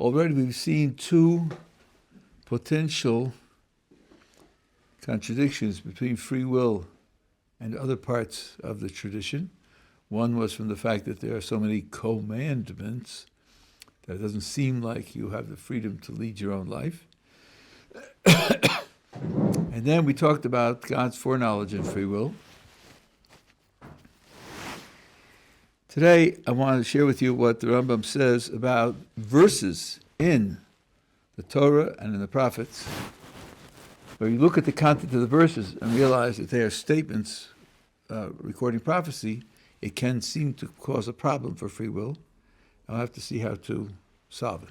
Already we've seen two potential contradictions between free will and other parts of the tradition. One was from the fact that there are so many commandments that it doesn't seem like you have the freedom to lead your own life. And then we talked about God's foreknowledge and free will. Today, I want to share with you what the Rambam says about verses in the Torah and in the prophets, where you look at the content of the verses and realize that they are statements recording prophecy. It can seem to cause a problem for free will. I'll have to see how to solve it.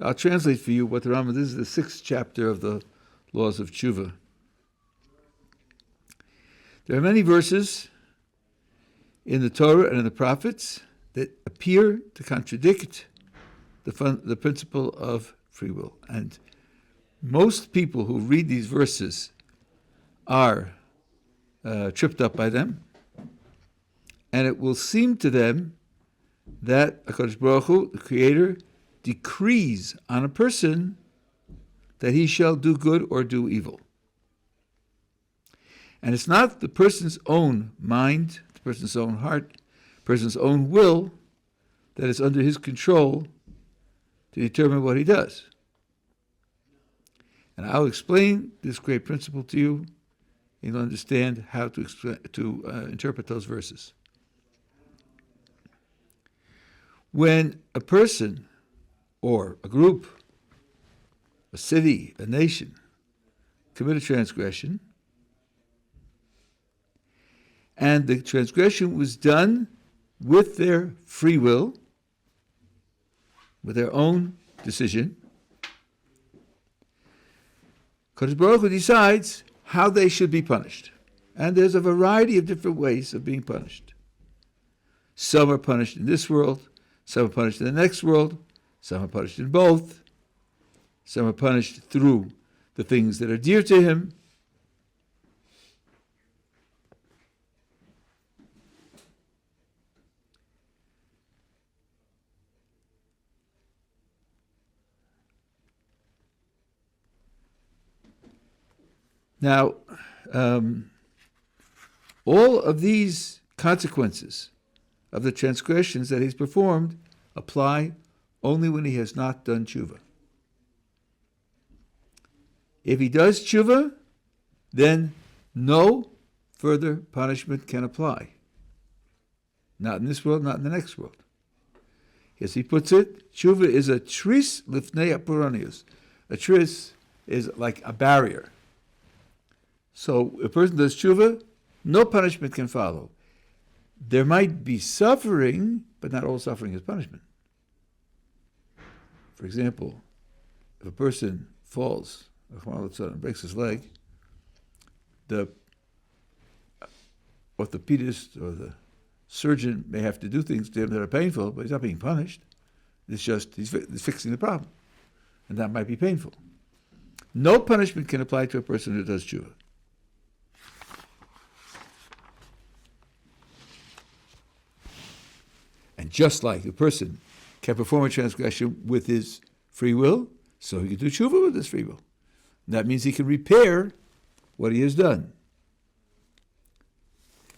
I'll translate for you what the Rambam, this is the 6th chapter of the Laws of Tshuva. There are many verses in the Torah and in the prophets that appear to contradict the principle of free will. And most people who read these verses are tripped up by them. And it will seem to them that HaKadosh Baruch Hu, the Creator, decrees on a person that he shall do good or do evil. And it's not the person's own mind, the person's own heart, the person's own will that is under his control to determine what he does. And I'll explain this great principle to you, and you'll understand how to interpret those verses. When a person or a group, a city, a nation, commit a transgression, and the transgression was done with their free will, with their own decision, Kadosh Baruch Hu decides how they should be punished. And there's a variety of different ways of being punished. Some are punished in this world, some are punished in the next world, some are punished in both, some are punished through the things that are dear to him. Now, all of these consequences of the transgressions that he's performed apply only when he has not done tshuva. If he does tshuva, then no further punishment can apply. Not in this world, not in the next world. As he puts it, tshuva is a tris lifnei apuranius. A tris is like a barrier. So a person does tshuva, no punishment can follow. There might be suffering, but not all suffering is punishment. For example, if a person falls and breaks his leg, the orthopedist or the surgeon may have to do things to him that are painful, but he's not being punished. It's just he's fixing the problem, and that might be painful. No punishment can apply to a person who does tshuva. And just like the person can perform a transgression with his free will, so he can do tshuva with his free will. And that means he can repair what he has done.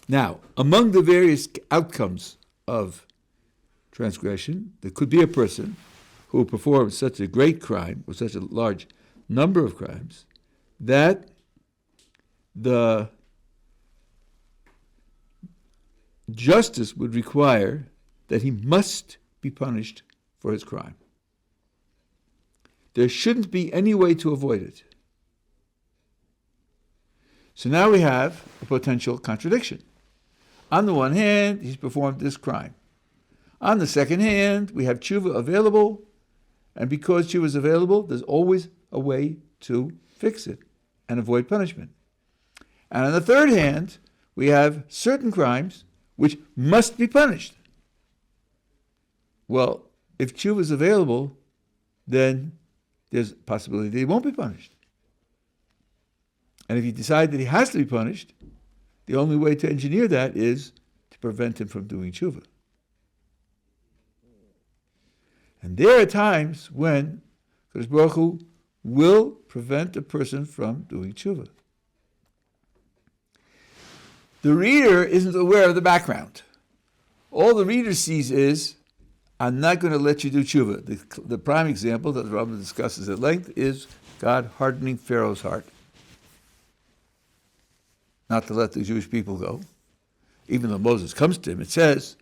Now, among the various outcomes of transgression, there could be a person who performs such a great crime, or such a large number of crimes, that the justice would require that he must be punished for his crime. There shouldn't be any way to avoid it. So now we have a potential contradiction. On the one hand, he's performed this crime. On the second hand, we have tshuva available, and because tshuva is available, there's always a way to fix it and avoid punishment. And on the third hand, we have certain crimes which must be punished. Well, if tshuva is available, then there's a possibility that he won't be punished. And if you decide that he has to be punished, the only way to engineer that is to prevent him from doing tshuva. And there are times when Kadosh Baruch Hu will prevent a person from doing tshuva. The reader isn't aware of the background. All the reader sees is, I'm not going to let you do tshuva. The prime example that the Rambam discusses at length is God hardening Pharaoh's heart not to let the Jewish people go. Even though Moses comes to him, it says,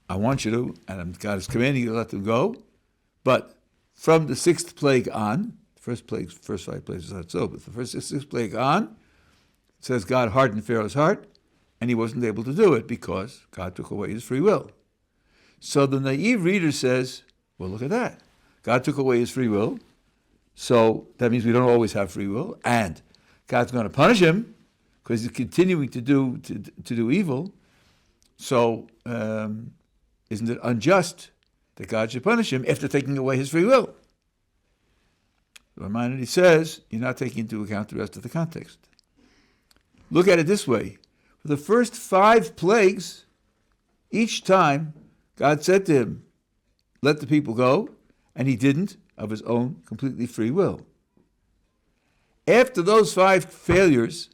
I want you to, and God is commanding you to let them go, but from the sixth plague on, first 5 plagues is not so, but the sixth plague on, it says God hardened Pharaoh's heart, and he wasn't able to do it because God took away his free will. So the naive reader says, well, look at that. God took away his free will, so that means we don't always have free will, and God's going to punish him because he's continuing to do evil. So isn't it unjust that God should punish him after taking away his free will? Maimonides says you're not taking into account the rest of the context. Look at it this way. For the first 5 plagues, each time God said to him, let the people go, and he didn't of his own completely free will. After those 5 failures,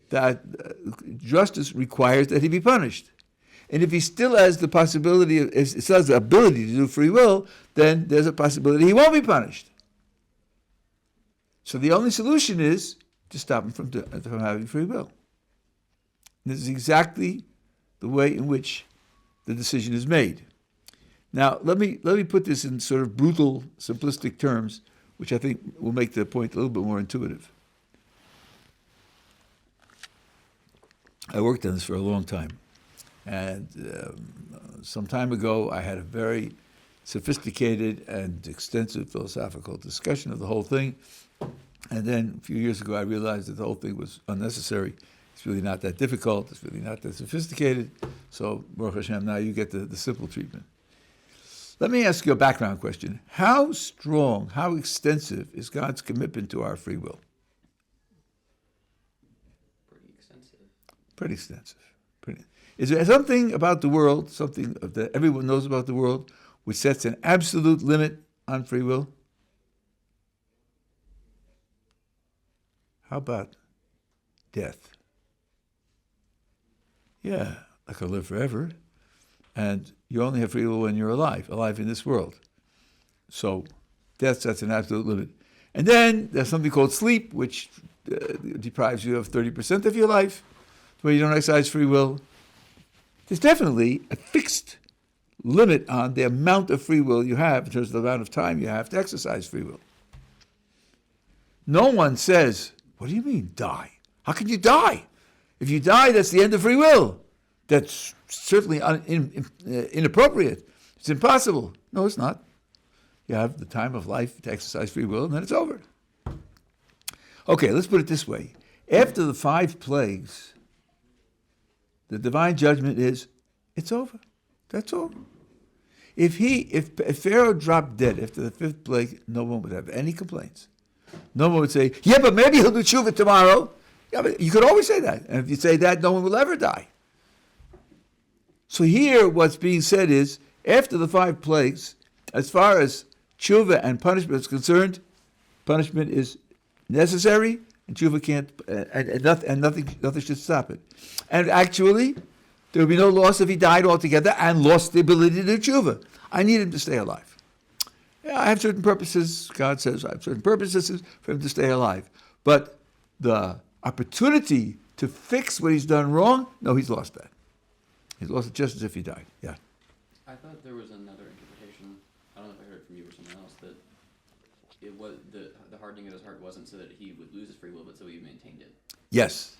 that justice requires that he be punished. And if he still has the possibility, still has the ability to do free will, then there's a possibility he won't be punished. So the only solution is to stop him from having free will. And this is exactly the way in which the decision is made. Now, let me put this in sort of brutal, simplistic terms, which I think will make the point a little bit more intuitive. I worked on this for a long time. And some time ago, I had a very sophisticated and extensive philosophical discussion of the whole thing. And then a few years ago, I realized that the whole thing was unnecessary. It's really not that difficult. It's really not that sophisticated. So, Baruch Hashem, now you get the simple treatment. Let me ask you a background question. How strong, how extensive is God's commitment to our free will? Pretty extensive. Pretty extensive. Is there something about the world, something that everyone knows about the world, which sets an absolute limit on free will? How about death? Yeah, I could live forever. And you only have free will when you're alive in this world. So death sets an absolute limit. And then there's something called sleep, which deprives you of 30% of your life, where you don't exercise free will. There's definitely a fixed limit on the amount of free will you have in terms of the amount of time you have to exercise free will. No one says, what do you mean, die? How can you die? If you die, that's the end of free will. That's certainly inappropriate. It's impossible. No, it's not. You have the time of life to exercise free will, and then it's over. Okay, let's put it this way. After the 5 plagues, the divine judgment is, it's over. That's all. If Pharaoh dropped dead after the 5th plague, no one would have any complaints. No one would say, yeah, but maybe he'll do tshuva tomorrow. Yeah, but you could always say that. And if you say that, no one will ever die. So here, what's being said is, after the 5 plagues, as far as tshuva and punishment is concerned, punishment is necessary, and tshuva can't, and nothing should stop it. And actually, there would be no loss if he died altogether and lost the ability to do tshuva. I need him to stay alive. Yeah, I have certain purposes. God says I have certain purposes for him to stay alive. But the opportunity to fix what he's done wrong, no, he's lost that. He's lost it just as if he died. Yeah. I thought there was another interpretation. I don't know if I heard it from you or someone else, that it was the hardening of his heart wasn't so that he would lose his free will, but so he maintained it. Yes,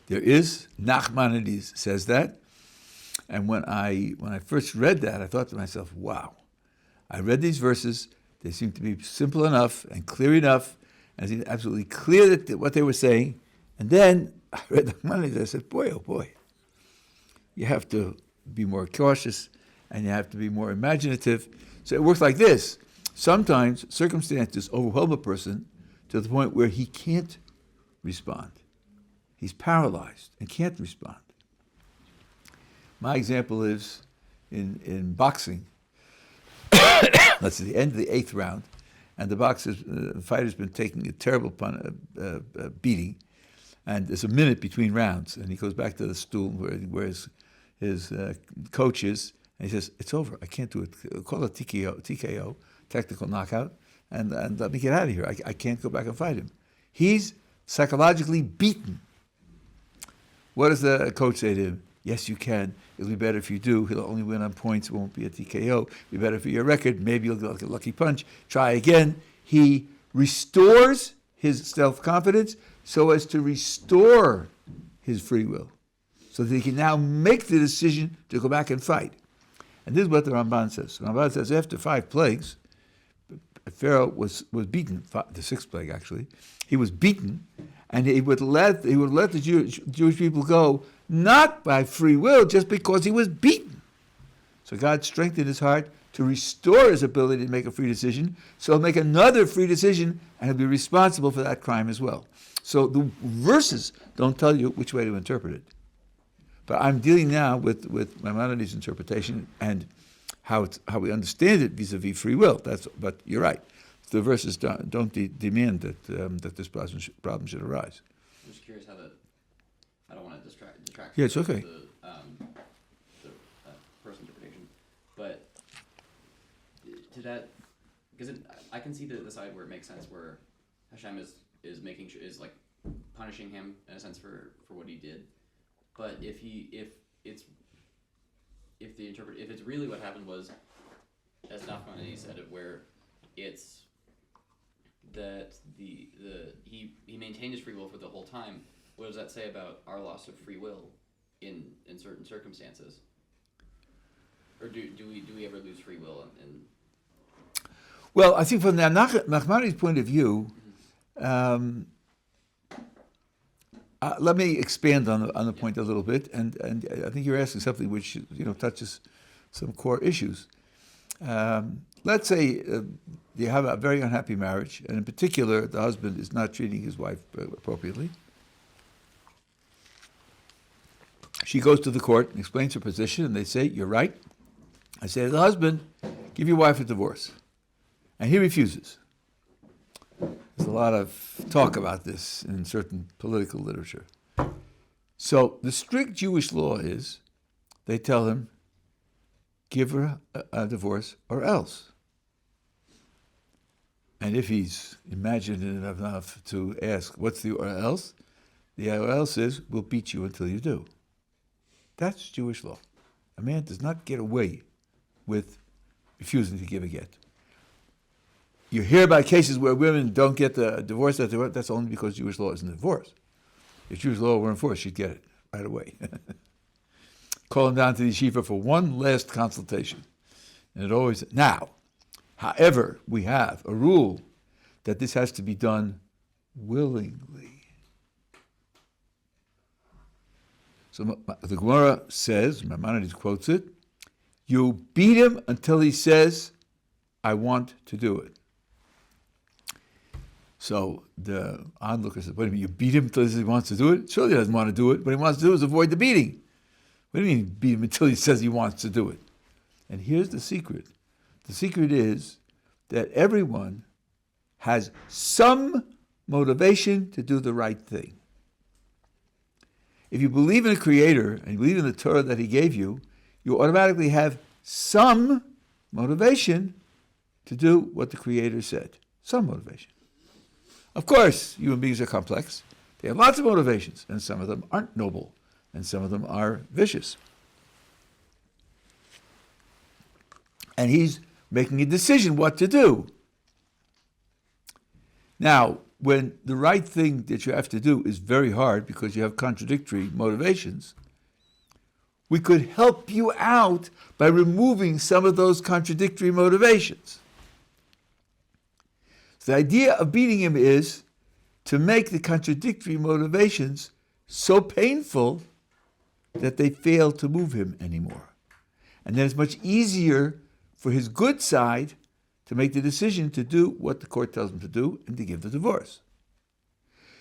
there is. Nachmanides says that, and when I first read that, I thought to myself, "Wow!" I read these verses; they seem to be simple enough and clear enough, and it seemed absolutely clear that what they were saying. And then I read Nachmanides. I said, "Boy, oh boy! You have to be more cautious, and you have to be more imaginative." So it works like this. Sometimes circumstances overwhelm a person to the point where he can't respond. He's paralyzed and can't respond. My example is in boxing. That's the end of the 8th round, and the fighter's been taking a terrible beating, and there's a minute between rounds, and he goes back to the stool where his coach is, and he says, "It's over. I can't do it. Call it TKO, technical knockout, and let me get out of here. I can't go back and fight him." He's psychologically beaten. What does the coach say to him? "Yes, you can. It'll be better if you do. He'll only win on points. It won't be a TKO. It'll be better for your record. Maybe you'll get a lucky punch. Try again." He restores his self-confidence so as to restore his free will, so that he can now make the decision to go back and fight. And this is what the Rambam says. The Rambam says after 5 plagues, Pharaoh was beaten, the 6th plague actually. He was beaten, and he would let the Jewish people go, not by free will, just because he was beaten. So God strengthened his heart to restore his ability to make a free decision, so he'll make another free decision, and he'll be responsible for that crime as well. So the verses don't tell you which way to interpret it. But I'm dealing now with Maimonides' interpretation and how we understand it vis-a-vis free will. But you're right. The verses don't demand that this problem should arise. I'm just curious how I don't want to distract. Yeah, it's okay. The first interpretation, but to that, because I can see the side where it makes sense, where Hashem is making sure, is like punishing him in a sense for what he did. But if it's really what happened was, as Nachmanides said it, where it's that he maintained his free will for the whole time. What does that say about our loss of free will in certain circumstances? Or do we ever lose free will? Well, I think from the Nachmanides' point of view, let me expand on the point a little bit, and I think you're asking something which touches some core issues. Let's say you have a very unhappy marriage, and in particular, the husband is not treating his wife appropriately. She goes to the court and explains her position, and they say, "You're right." I say to the husband, "Give your wife a divorce." And he refuses. There's a lot of talk about this in certain political literature. So the strict Jewish law is, they tell him, give her a divorce or else. And if he's imaginative enough to ask, what's the or else? The or else is, we'll beat you until you do. That's Jewish law. A man does not get away with refusing to give a get. You hear about cases where women don't get the divorce, that's only because Jewish law isn't enforced. If Jewish law were enforced, she'd get it right away. Call him down to the yeshiva for one last consultation. And it always, now, however, we have a rule that this has to be done willingly. So the Gemara says, Maimonides quotes it, you beat him until he says, I want to do it. So the onlooker says, wait a minute, you beat him until he says he wants to do it? Surely he doesn't want to do it. What he wants to do is avoid the beating. What do you mean beat him until he says he wants to do it? And here's the secret. The secret is that everyone has some motivation to do the right thing. If you believe in a creator and you believe in the Torah that he gave you, you automatically have some motivation to do what the creator said. Some motivation. Of course, human beings are complex. They have lots of motivations, and some of them aren't noble, and some of them are vicious. And he's making a decision what to do. Now, when the right thing that you have to do is very hard because you have contradictory motivations, we could help you out by removing some of those contradictory motivations. So the idea of beating him is to make the contradictory motivations so painful that they fail to move him anymore. And then it's much easier for his good side to make the decision to do what the court tells him to do and to give the divorce.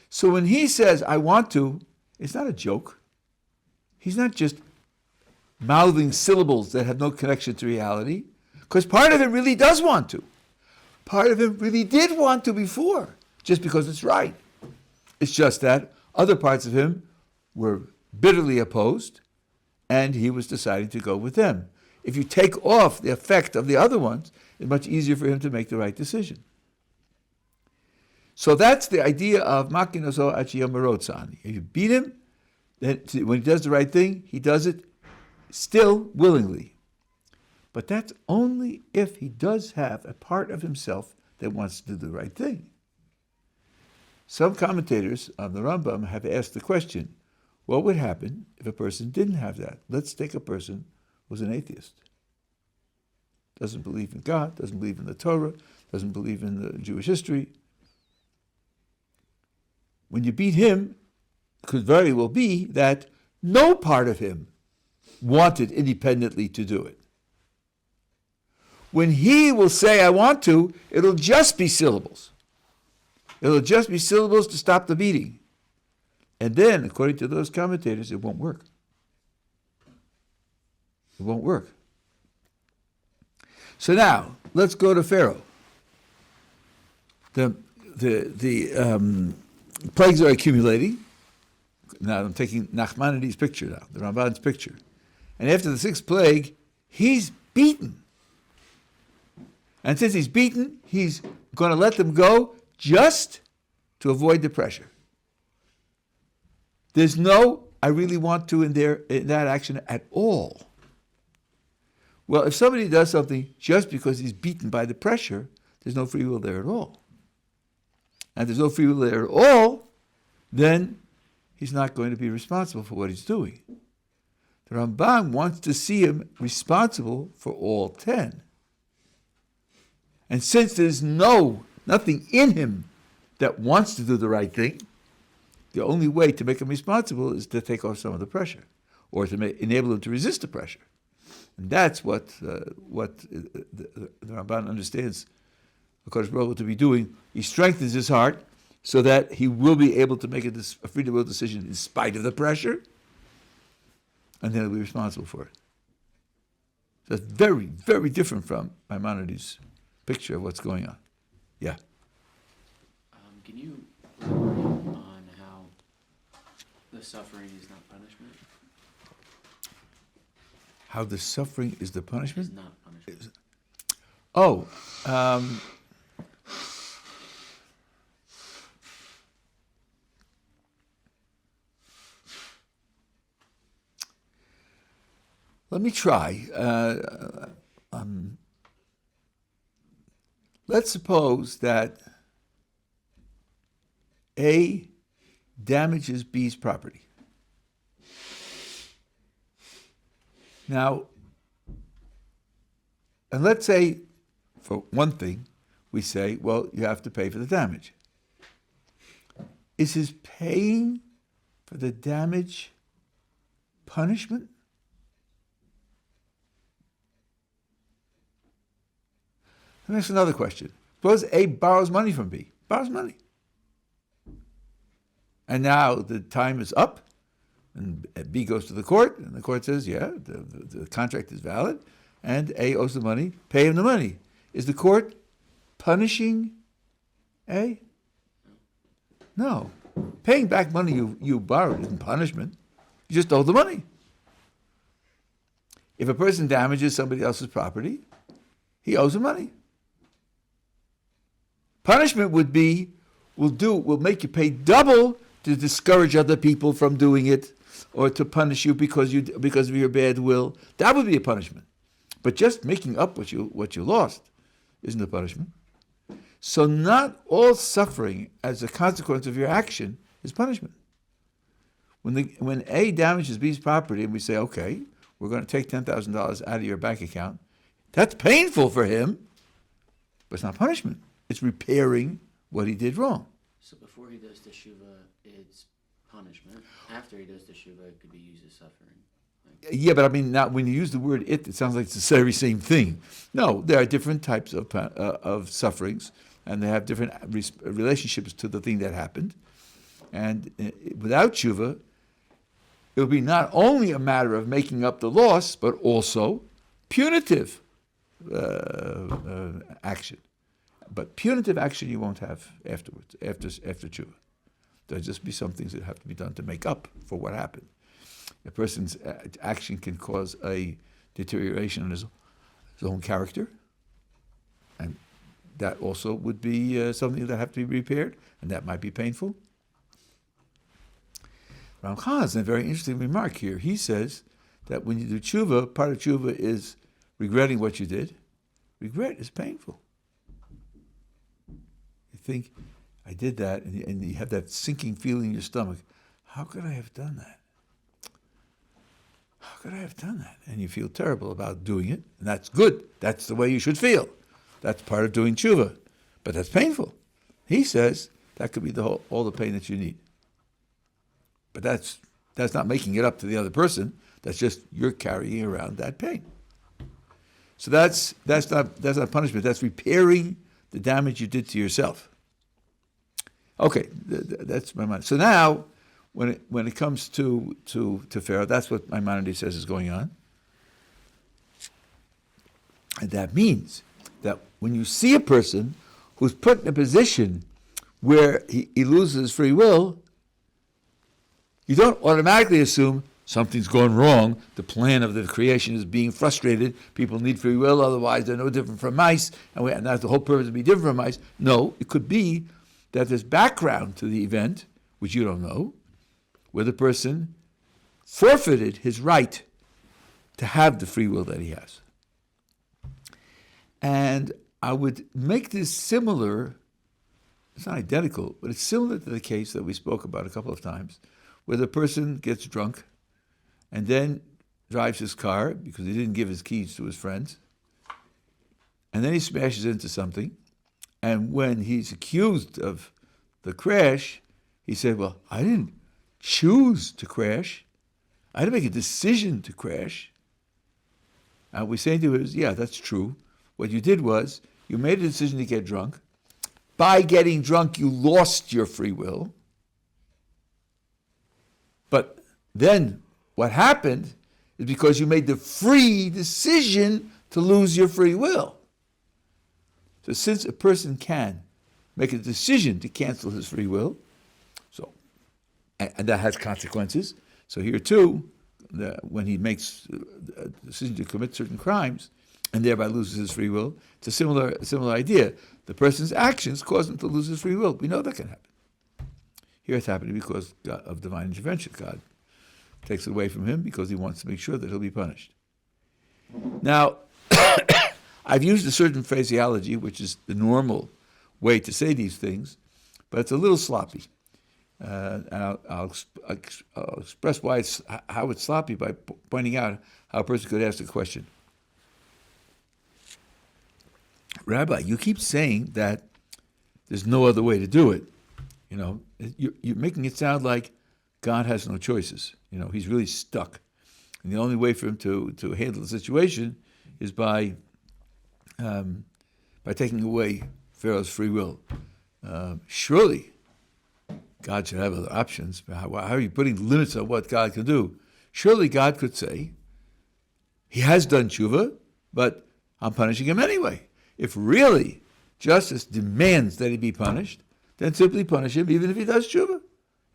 So when he says, I want to, it's not a joke. He's not just mouthing syllables that have no connection to reality. Because part of him really does want to. Part of him really did want to before, just because it's right. It's just that other parts of him were bitterly opposed, and he was deciding to go with them. If you take off the effect of the other ones, it's much easier for him to make the right decision. So that's the idea of makinoso achiyamarotsan. If you beat him, then when he does the right thing, he does it still willingly. But that's only if he does have a part of himself that wants to do the right thing. Some commentators on the Rambam have asked the question, what would happen if a person didn't have that? Let's take a person who's an atheist. Doesn't believe in God, doesn't believe in the Torah, doesn't believe in the Jewish history. When you beat him, it could very well be that no part of him wanted independently to do it. When he will say, I want to, it'll just be syllables. It'll just be syllables to stop the beating. And then, according to those commentators, it won't work. It won't work. So now, let's go to Pharaoh. The plagues are accumulating. Now I'm taking Nachmanides' picture now, the Ramban's picture. And after the sixth plague, he's beaten. And since he's beaten, he's going to let them go just to avoid the pressure. There's no, I really want to in that action at all. Well, if somebody does something just because he's beaten by the pressure, there's no free will there at all. And there's no free will there at all, then he's not going to be responsible for what he's doing. The Rambam wants to see him responsible for all 10. And since there's nothing in him that wants to do the right thing, the only way to make him responsible is to take off some of the pressure, or to enable him to resist the pressure. And that's what the Ramban understands HaKadosh Baruch Hu to be doing. He strengthens his heart so that he will be able to make a free will decision in spite of the pressure, and then he'll be responsible for it. So it's very, very different from Maimonides' picture of what's going on. Yeah. Can you elaborate on how the suffering is not punishment? How the suffering is the punishment? Is not punishment. Let me try. Let's suppose that A damages B's property. Now, and let's say, for one thing, we say, well, you have to pay for the damage. Is his paying for the damage punishment? Let me ask another question. Suppose A borrows money from B. Borrows money. And now the time is up, and B goes to the court, and the court says, yeah, the contract is valid, and A owes the money, pay him the money. Is the court punishing A? No. Paying back money you borrowed isn't punishment. You just owe the money. If a person damages somebody else's property, he owes him money. Punishment will make you pay double to discourage other people from doing it, or to punish you because of your bad will. That would be a punishment. But just making up what you lost isn't a punishment. So not all suffering as a consequence of your action is punishment. When A damages B's property and we say, okay, we're going to take $10,000 out of your bank account, that's painful for him, but it's not punishment. It's repairing what he did wrong. So before he does teshuvah, it's punishment. After he does teshuvah, it could be used as suffering. Yeah, but I mean, now when you use the word it sounds like it's the very same thing. No, there are different types of sufferings, and they have different relationships to the thing that happened. And without teshuvah, it will be not only a matter of making up the loss, but also punitive. action. But punitive action you won't have afterwards, after tshuva. There'll just be some things that have to be done to make up for what happened. A person's action can cause a deterioration in his own character, and that also would be something that have to be repaired, and that might be painful. Ramchal has a very interesting remark here. He says that when you do tshuva, part of tshuva is regretting what you did. Regret is painful. You think, I did that, and you have that sinking feeling in your stomach. How could I have done that? How could I have done that? And you feel terrible about doing it, and that's good. That's the way you should feel. That's part of doing tshuva. But that's painful. He says that could be all the pain that you need. But that's not making it up to the other person. That's just you're carrying around that pain. So that's not punishment. That's repairing the damage you did to yourself. Okay, that's Maimonides. So now, when it comes to Pharaoh, that's what Maimonides says is going on. And that means that when you see a person who's put in a position where he loses free will, you don't automatically assume something's gone wrong. The plan of the creation is being frustrated. People need free will, otherwise they're no different from mice, and that's the whole purpose to be different from mice. No, it could be that there's background to the event, which you don't know, where the person forfeited his right to have the free will that he has. And I would make this similar, it's not identical, but it's similar to the case that we spoke about a couple of times, where the person gets drunk and then drives his car because he didn't give his keys to his friends, and then he smashes into something, and when he's accused of the crash, he said, well, I didn't choose to crash. I didn't make a decision to crash. And we say to him, yeah, that's true. What you did was, you made a decision to get drunk. By getting drunk, you lost your free will. But then what happened is because you made the free decision to lose your free will. So since a person can make a decision to cancel his free will, and that has consequences. So here too, when he makes a decision to commit certain crimes and thereby loses his free will, it's a similar idea. The person's actions cause him to lose his free will. We know that can happen. Here it's happening because of divine intervention. God takes it away from him because he wants to make sure that he'll be punished. Now, I've used a certain phraseology, which is the normal way to say these things, but it's a little sloppy. And I'll express how it's sloppy by pointing out how a person could ask the question. Rabbi, you keep saying that there's no other way to do it. You know, you're making it sound like God has no choices. You know, he's really stuck. And the only way for him to handle the situation is by taking away Pharaoh's free will. Surely, God should have other options. How are you putting limits on what God can do? Surely God could say, he has done tshuva, but I'm punishing him anyway. If really justice demands that he be punished, then simply punish him even if he does tshuva. You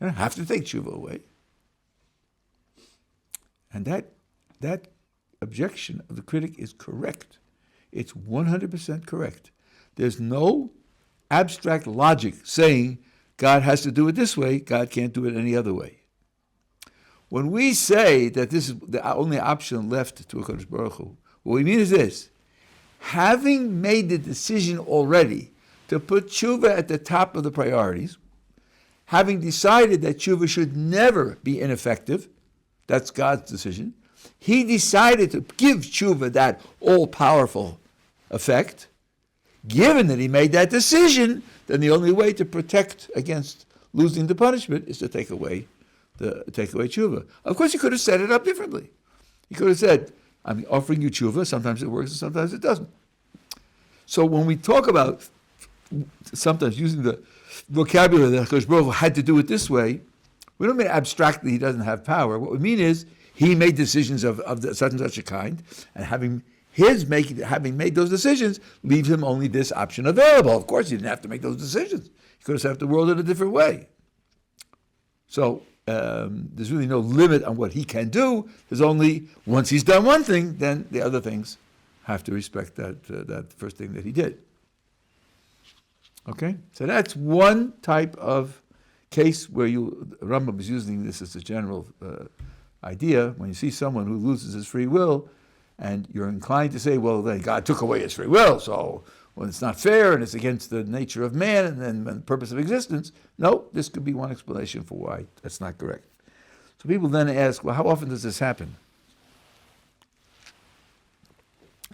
don't have to take tshuva away. And that objection of the critic is correct. It's 100% correct. There's no abstract logic saying God has to do it this way, God can't do it any other way. When we say that this is the only option left to a Kadosh Baruch Hu, what we mean is this: having made the decision already to put tshuva at the top of the priorities, having decided that tshuva should never be ineffective, that's God's decision, he decided to give tshuva that all-powerful effect. Given that he made that decision, then the only way to protect against losing the punishment is to take away tshuva. Of course, he could have set it up differently. He could have said, I'm offering you tshuva, sometimes it works and sometimes it doesn't. So when we talk about sometimes using the vocabulary that HaKadosh Baruch Hu had to do it this way, we don't mean abstractly he doesn't have power. What we mean is he made decisions of such and such a kind, and having having made those decisions leaves him only this option available. Of course, he didn't have to make those decisions. He could have set up the world in a different way. So there's really no limit on what he can do. There's only, once he's done one thing, then the other things have to respect that first thing that he did. Okay? So that's one type of case where Rambam is using this as a general idea. When you see someone who loses his free will, and you're inclined to say, well, then God took away his free will, so it's not fair, and it's against the nature of man and the purpose of existence. No, this could be one explanation for why that's not correct. So people then ask, well, how often does this happen?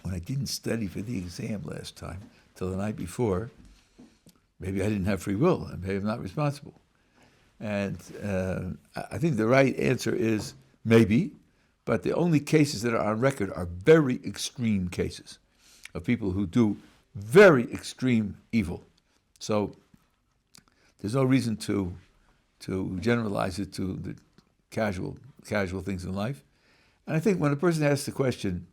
When I didn't study for the exam last time, till the night before, maybe I didn't have free will, and maybe I'm not responsible. And I think the right answer is maybe, but the only cases that are on record are very extreme cases of people who do very extreme evil. So there's no reason to generalize it to the casual things in life. And I think when a person asks the question,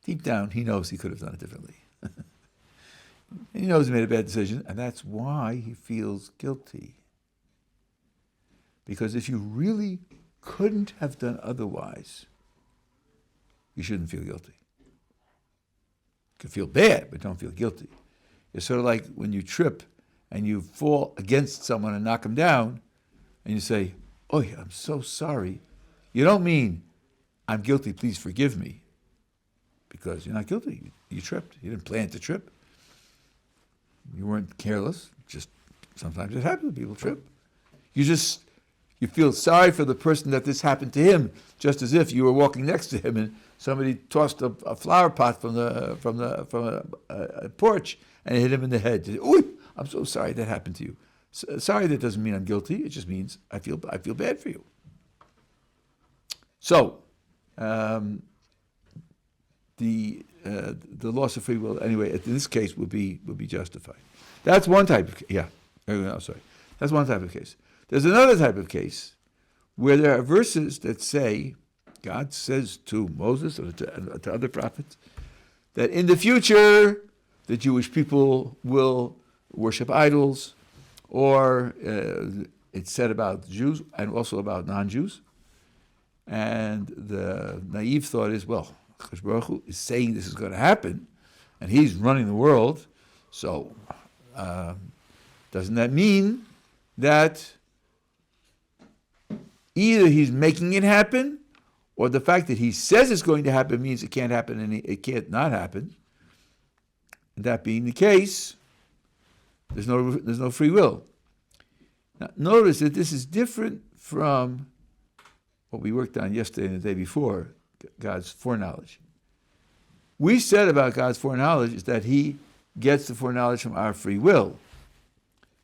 deep down he knows he could have done it differently. He knows he made a bad decision, and that's why he feels guilty. Because if you really couldn't have done otherwise, you shouldn't feel guilty. You can feel bad, but don't feel guilty. It's sort of like when you trip and you fall against someone and knock them down, and you say, oh, I'm so sorry. You don't mean, I'm guilty, please forgive me. Because you're not guilty. You tripped. You didn't plan to trip. You weren't careless. Just sometimes it happens. People trip. You feel sorry for the person that this happened to him, just as if you were walking next to him and somebody tossed a flower pot from a porch and it hit him in the head. You say, "Ooh, I'm so sorry that happened to you." Sorry, that doesn't mean I'm guilty. It just means I feel bad for you. So, the loss of free will, anyway, in this case, would be justified. That's one type of case. That's one type of case. There's another type of case where there are verses that say, God says to Moses or to other prophets, that in the future the Jewish people will worship idols, or it's said about Jews and also about non-Jews. And the naive thought is, well, Akadosh Baruch Hu is saying this is going to happen, and he's running the world, so doesn't that mean that either he's making it happen, or the fact that he says it's going to happen means it can't happen and it can't not happen? And that being the case, there's no free will. Now, notice that this is different from what we worked on yesterday and the day before, God's foreknowledge. We said about God's foreknowledge is that he gets the foreknowledge from our free will.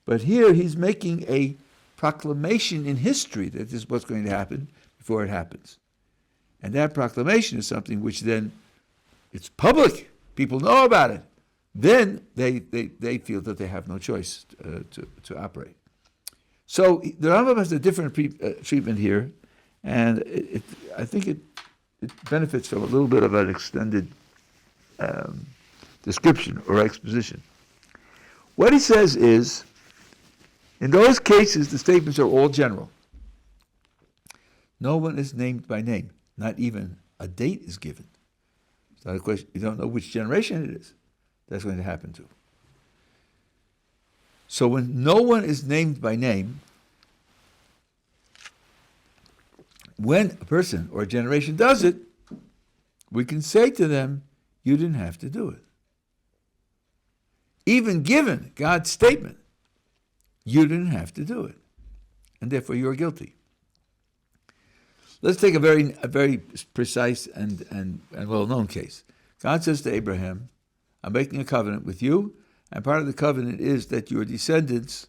But here he's making a proclamation in history that this is what's going to happen before it happens. And that proclamation is something which then, it's public, people know about it. Then they feel that they have no choice to operate. So the Rambam has a different treatment here, and I think it benefits from a little bit of an extended description or exposition. What he says is, in those cases, the statements are all general. No one is named by name. Not even a date is given. It's not a question. You don't know which generation it is that's going to happen to. So when no one is named by name, when a person or a generation does it, we can say to them, you didn't have to do it. Even given God's statement, you didn't have to do it, and therefore you're guilty. Let's take a very precise and well-known case. God says to Abraham, I'm making a covenant with you, and part of the covenant is that your descendants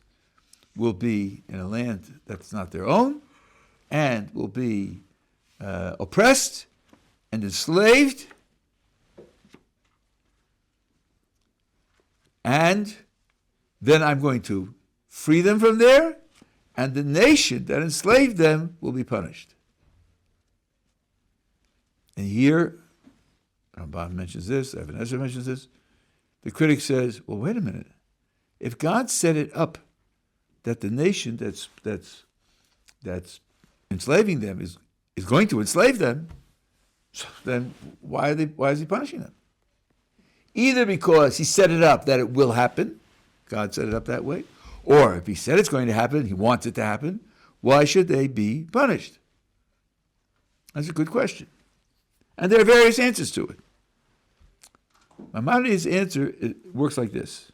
will be in a land that's not their own, and will be oppressed and enslaved, and then I'm going to free them from there, and the nation that enslaved them will be punished. And here, Rambam mentions this, Ibn Ezra mentions this. The critic says, well, wait a minute. If God set it up that the nation that's enslaving them is going to enslave them, so then why is he punishing them? Either because he set it up that it will happen, God set it up that way, or if he said it's going to happen, he wants it to happen, why should they be punished? That's a good question. And there are various answers to it. Maimonides' answer works like this.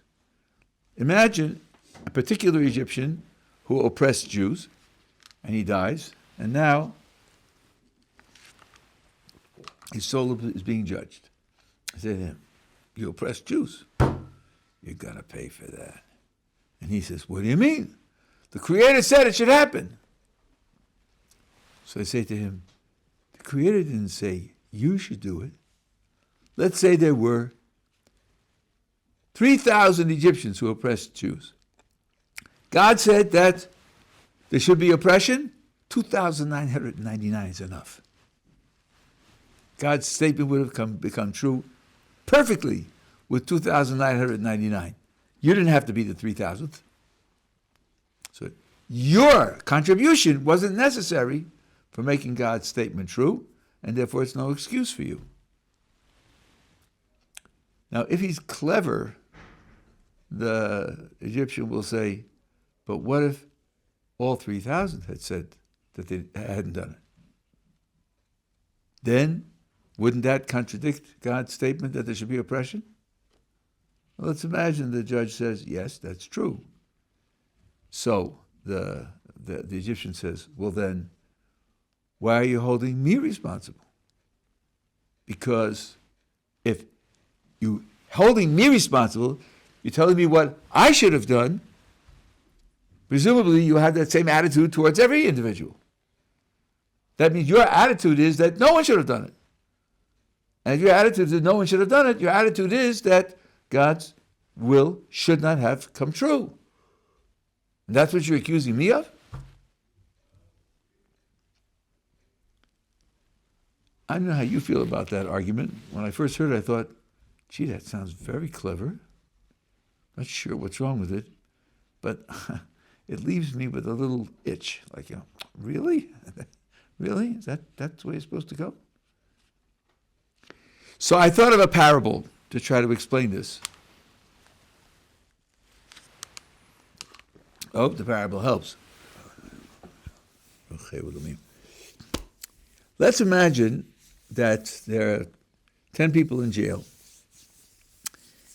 Imagine a particular Egyptian who oppressed Jews, and he dies, and now his soul is being judged. I say to him, you oppressed Jews. You're going to pay for that. And he says, what do you mean? The Creator said it should happen. So I say to him, the Creator didn't say you should do it. Let's say there were 3,000 Egyptians who oppressed Jews. God said that there should be oppression. 2,999 is enough. God's statement would have become true perfectly with 2,999. You didn't have to be the 3,000th. So your contribution wasn't necessary for making God's statement true, and therefore it's no excuse for you. Now, if he's clever, the Egyptian will say, but what if all 3,000 had said that they hadn't done it? Then, wouldn't that contradict God's statement that there should be oppression? Well, let's imagine the judge says, yes, that's true. So the Egyptian says, well then, why are you holding me responsible? Because if you holding me responsible, you're telling me what I should have done, presumably you have that same attitude towards every individual. That means your attitude is that no one should have done it. And if your attitude is that no one should have done it, your attitude is that God's will should not have come true. And that's what you're accusing me of? I don't know how you feel about that argument. When I first heard it, I thought, gee, that sounds very clever. Not sure what's wrong with it, but it leaves me with a little itch. Like, really? Really? Is that's the way it's supposed to go? So I thought of a parable to try to explain this. I hope the parable helps. Let's imagine that there are 10 people in jail,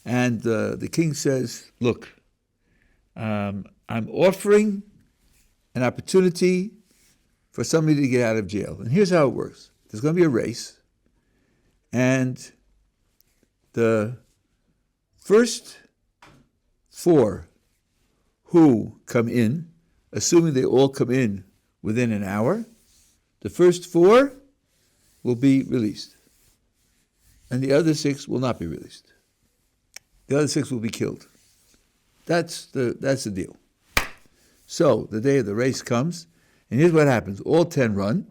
and the king says, look, I'm offering an opportunity for somebody to get out of jail. And here's how it works. There's going to be a race, and the first 4 who come in, assuming they all come in within an hour, the first 4 will be released. And the other 6 will not be released. The other 6 will be killed. That's the deal. So the day of the race comes, and here's what happens. All 10 run,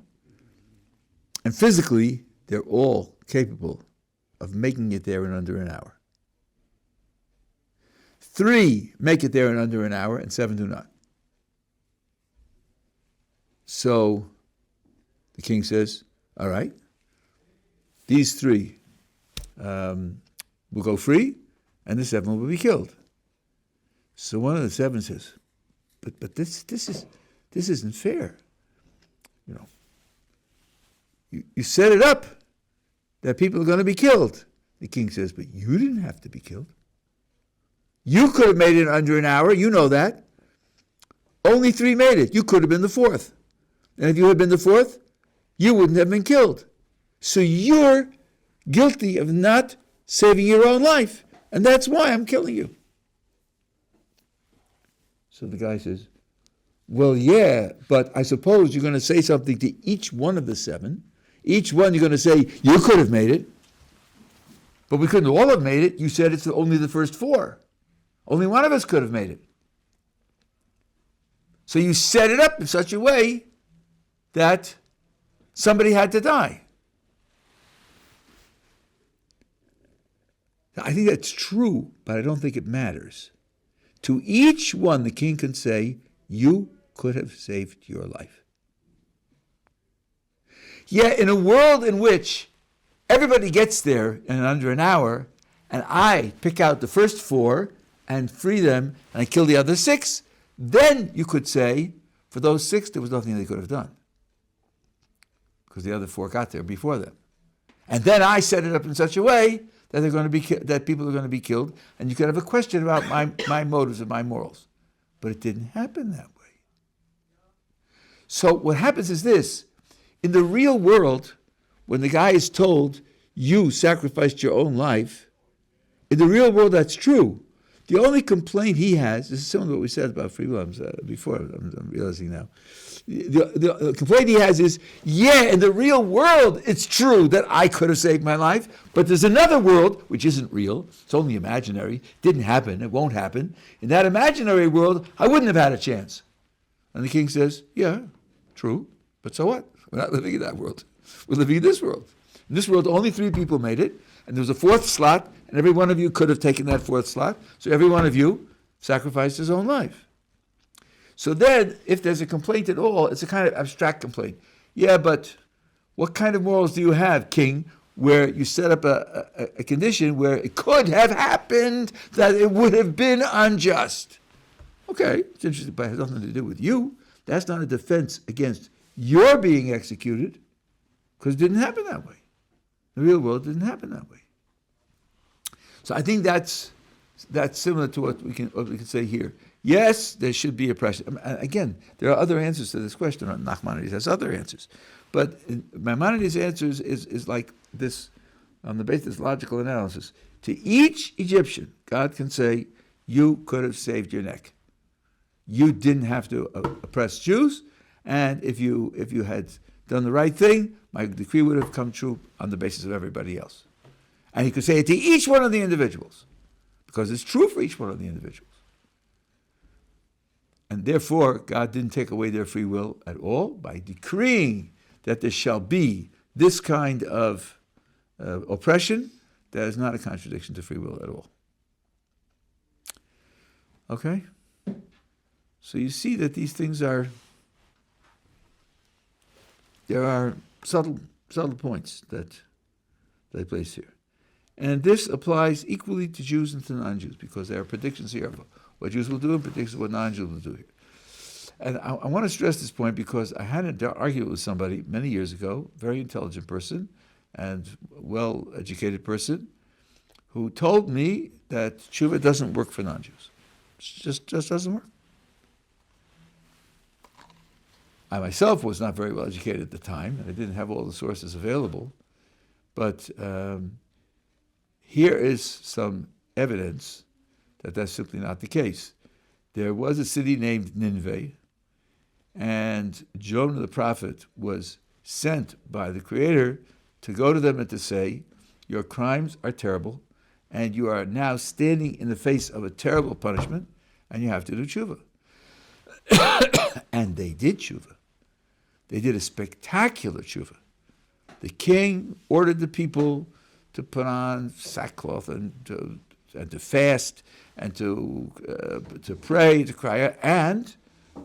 and physically, they're all capable of making it there in under an hour. 3 make it there in under an hour, and 7 do not. So the king says, all right, these 3 will go free, and the 7 will be killed. So one of the 7 says, but this isn't fair. You set it up that people are going to be killed. The king says, but you didn't have to be killed. You could have made it in under an hour. You know that. Only 3 made it. You could have been the 4th. And if you had been the 4th, you wouldn't have been killed. So you're guilty of not saving your own life. And that's why I'm killing you. So the guy says, well, yeah, but I suppose you're going to say something to each one of the 7. Each one you're going to say, you could have made it. But we couldn't all have made it. You said it's only the first 4. Only one of us could have made it. So you set it up in such a way that somebody had to die. I think that's true, but I don't think it matters. To each one, the king can say, you could have saved your life. Yet in a world in which everybody gets there in under an hour, and I pick out the first 4 and free them, and I kill the other 6, then you could say, for those 6, there was nothing they could have done. Because the other 4 got there before them. And then I set it up in such a way that that people are going to be killed, and you could have a question about my motives and my morals. But it didn't happen that way. So what happens is this. In the real world, when the guy is told, you sacrificed your own life, in the real world that's true. The only complaint he has, this is similar to what we said about free will before, I'm realizing now. The complaint he has is, in the real world, it's true that I could have saved my life, but there's another world, which isn't real, it's only imaginary, didn't happen, it won't happen. In that imaginary world, I wouldn't have had a chance. And the king says, yeah, true, but so what? We're not living in that world. We're living in this world. In this world, only 3 people made it, and there was a 4th slot, and every one of you could have taken that 4th slot, so every one of you sacrificed his own life. So then, if there's a complaint at all, it's a kind of abstract complaint. Yeah, but what kind of morals do you have, king, where you set up a condition where it could have happened that it would have been unjust? Okay, it's interesting, but it has nothing to do with you. That's not a defense against your being executed, because it didn't happen that way. The real world didn't happen that way. So I think that's similar to what we can say here. Yes, there should be oppression. Again, there are other answers to this question. Nachmanides has other answers. But Maimonides' answers is like this, on the basis of logical analysis. To each Egyptian, God can say, you could have saved your neck. You didn't have to oppress Jews, and if you had done the right thing, my decree would have come true on the basis of everybody else. And he could say it to each one of the individuals, because it's true for each one of the individuals. And therefore, God didn't take away their free will at all by decreeing that there shall be this kind of oppression. That is not a contradiction to free will at all. Okay? So you see that these things there are subtle points that they place here. And this applies equally to Jews and to non-Jews, because there are predictions here of what Jews will do and predictions of what non-Jews will do here. And I want to stress this point because I had an argument with somebody many years ago, very intelligent person and well-educated person, who told me that tshuva doesn't work for non-Jews. It just doesn't work. I myself was not very well educated at the time, and I didn't have all the sources available. But here is some evidence that that's simply not the case. There was a city named Nineveh, and Jonah the prophet was sent by the Creator to go to them and to say, your crimes are terrible, and you are now standing in the face of a terrible punishment, and you have to do tshuva. And they did tshuva. They did a spectacular tshuva. The king ordered the people to put on sackcloth and to fast and to pray, to cry out, and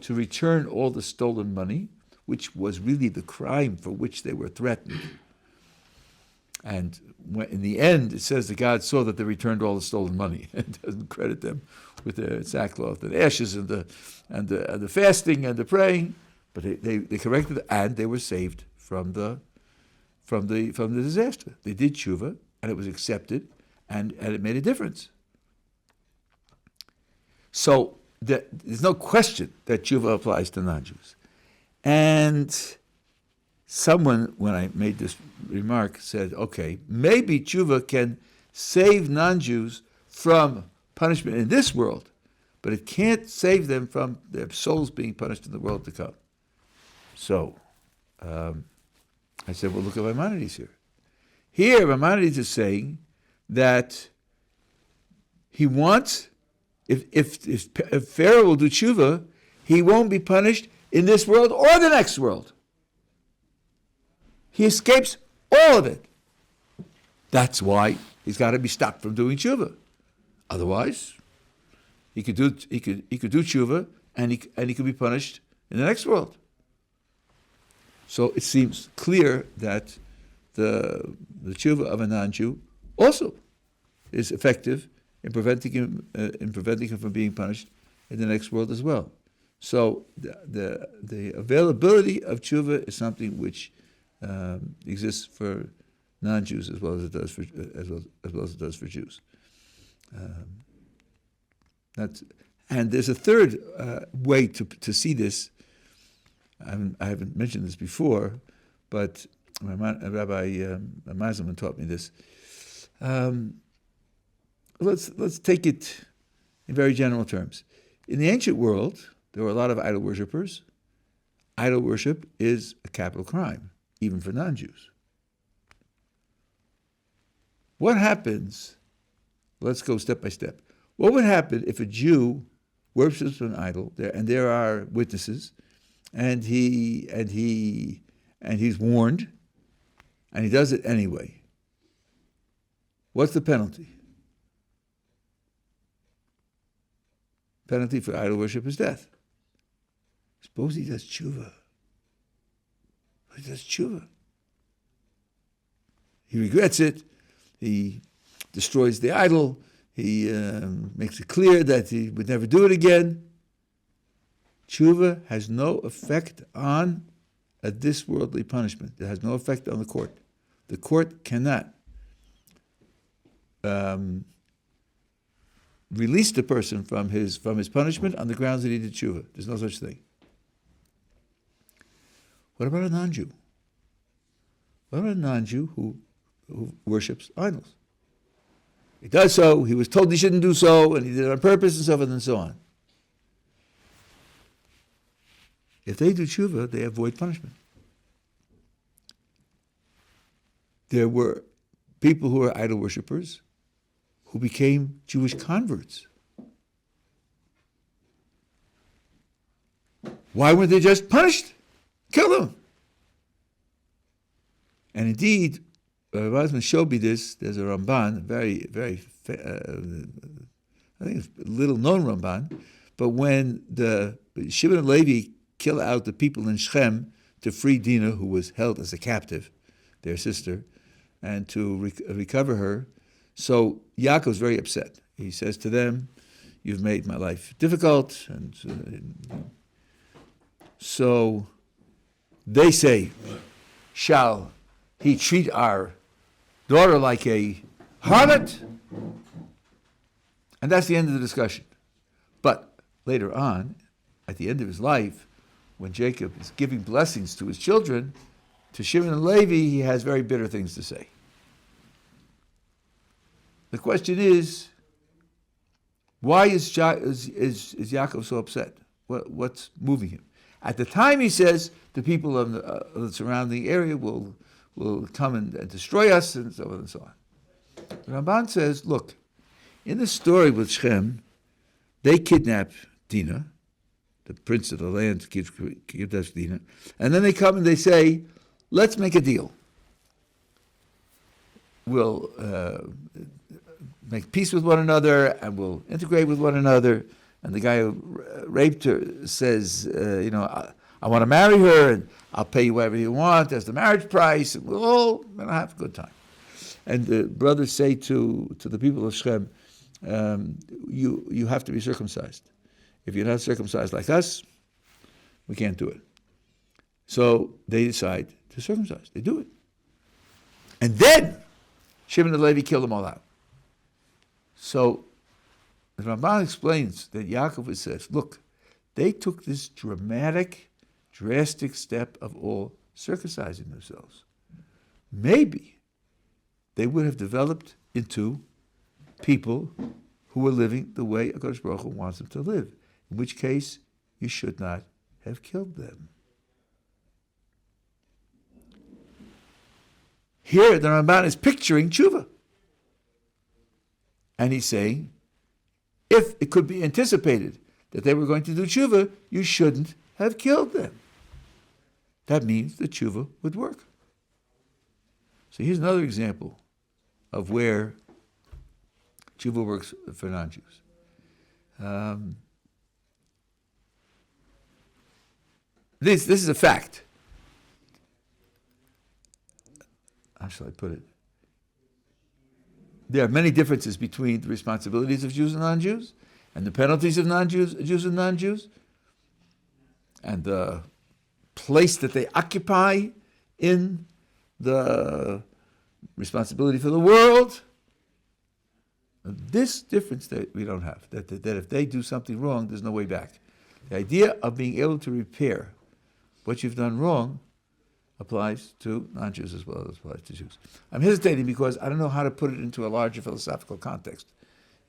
to return all the stolen money, which was really the crime for which they were threatened. And in the end, it says that God saw that they returned all the stolen money and doesn't credit them with their sackcloth and ashes and the fasting and the praying, but they corrected it, and they were saved from the disaster. They did tshuva, and it was accepted, and it made a difference. So there's no question that tshuva applies to non-Jews. And someone, when I made this remark, said, okay, maybe tshuva can save non-Jews from punishment in this world, but it can't save them from their souls being punished in the world to come. So I said, well, look at Maimonides here. Here, Maimonides is saying that he wants, if Pharaoh will do tshuva, he won't be punished in this world or the next world. He escapes all of it. That's why He's got to be stopped from doing tshuva. Otherwise, he could do tshuva and he could be punished in the next world. So it seems clear that the tshuva of a non-Jew also is effective in preventing him from being punished in the next world as well. So the availability of tshuva is something which exists for non-Jews as well as it does for Jews. And there's a third way to see this. I haven't mentioned this before, but Rabbi Mazalman taught me this. Let's take it in very general terms. In the ancient world, there were a lot of idol worshippers. Idol worship is a capital crime, even for non-Jews. What happens? Let's go step by step. What would happen if a Jew worships an idol, and there are witnesses, and he's warned, and he does it anyway? What's the penalty? Penalty for idol worship is death. Suppose he does tshuva. He regrets it. He destroys the idol. He makes it clear that he would never do it again. Tshuva has no effect on a this-worldly punishment. It has no effect on the court. The court cannot release the person from his punishment on the grounds that he did tshuva. There's no such thing. What about a non-Jew? What about a non-Jew who worships idols? He does so, he was told he shouldn't do so, and he did it on purpose, and so forth and so on. If they do tshuva, they avoid punishment. There were people who were idol worshippers who became Jewish converts. Why weren't they just punished? Kill them. And indeed, Rabbi showed me this. There's a Ramban, very, very, I think it's a little known Ramban, but when the Shimon and Levi kill out the people in Shechem to free Dinah, who was held as a captive, their sister, and to recover her, so Yaakov's very upset. He says to them, "You've made my life difficult," and so they say, "Shall he treat our daughter like a harlot?" And that's the end of the discussion. But later on, at the end of his life, when Jacob is giving blessings to his children, to Shimon and Levi, he has very bitter things to say. The question is, why is Yaakov so upset? What's moving him? At the time, he says, the people of the surrounding area will come and destroy us, and so on and so on. Ramban says, look, in the story with Shechem, they kidnap Dinah, the prince of the land kidnaps Dinah, and then they come and they say, let's make a deal. We'll make peace with one another, and we'll integrate with one another. And the guy who raped her says, I want to marry her, and I'll pay you whatever you want as the marriage price, and we'll all have a good time. And the brothers say to the people of Shechem, you have to be circumcised. If you're not circumcised like us, we can't do it. So they decide to circumcise. They do it. And then Shimon and Levi kill them all out. So the Rambam explains that Yaakov says, look, they took this drastic step of all circumcising themselves. Maybe they would have developed into people who were living the way HaKadosh Baruch Hu wants them to live, in which case you should not have killed them. Here, the Ramban is picturing tshuva. And he's saying, if it could be anticipated that they were going to do tshuva, you shouldn't have killed them. That means the tshuva would work. So here's another example of where Tshuva works for non-Jews. This is a fact. How shall I put it? There are many differences between the responsibilities of Jews and non-Jews, and the penalties of Jews and non-Jews, and the place that they occupy in the responsibility for the world. This difference that we don't have, that if they do something wrong, there's no way back. The idea of being able to repair what you've done wrong applies to non-Jews as well as applies to Jews. I'm hesitating because I don't know how to put it into a larger philosophical context.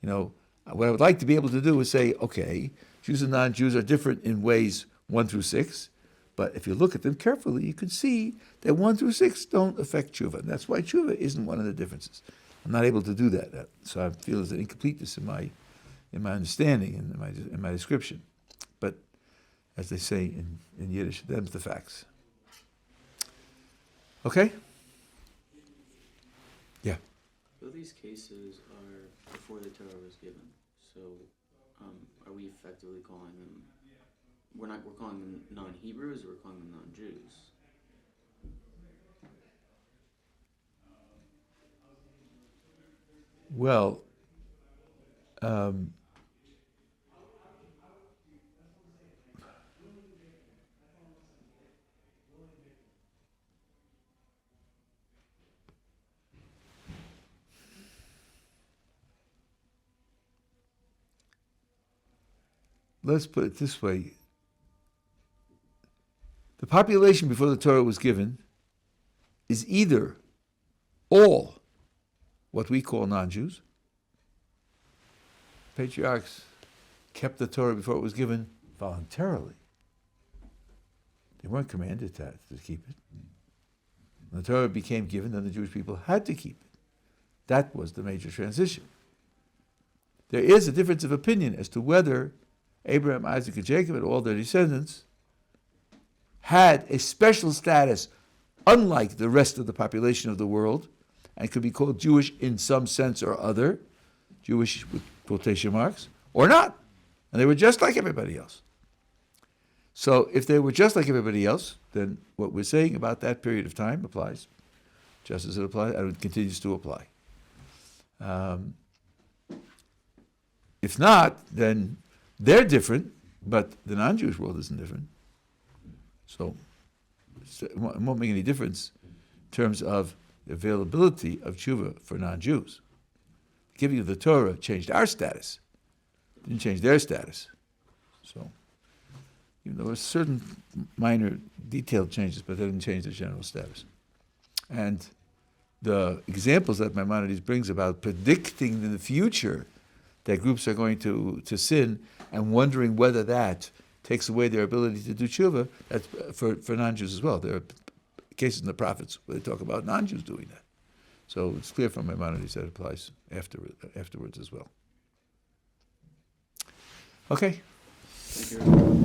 What I would like to be able to do is say, okay, Jews and non-Jews are different in ways 1 through 6, but if you look at them carefully, you can see that 1 through 6 don't affect tshuva. And that's why tshuva isn't one of the differences. I'm not able to do that, so I feel there's an incompleteness in my understanding and in my description. But as they say in Yiddish, them's the facts. Okay? Yeah. Both these cases are before the Torah was given, so are we effectively calling them? We're calling them non-Hebrews, or we're calling them non-Jews? Well, let's put it this way. The population before the Torah was given is either all what we call non-Jews. Patriarchs kept the Torah before it was given voluntarily. They weren't commanded to keep it. When the Torah became given, then the Jewish people had to keep it. That was the major transition. There is a difference of opinion as to whether Abraham, Isaac, and Jacob and all their descendants had a special status unlike the rest of the population of the world and could be called Jewish in some sense or other, Jewish with quotation marks, or not. And they were just like everybody else. So if they were just like everybody else, then what we're saying about that period of time applies, just as it applies, and it continues to apply. If not, then they're different, but the non-Jewish world isn't different. So it won't make any difference in terms of the availability of tshuva for non-Jews. Giving of the Torah changed our status, didn't change their status. So, even though there were certain minor detailed changes, but they didn't change the general status. And the examples that Maimonides brings about predicting in the future that groups are going to sin and wondering whether that takes away their ability to do tshuva, that's for non-Jews as well. There are cases in the prophets where they talk about non-Jews doing that. So it's clear from Maimonides that it applies afterwards as well. Okay. Thank you.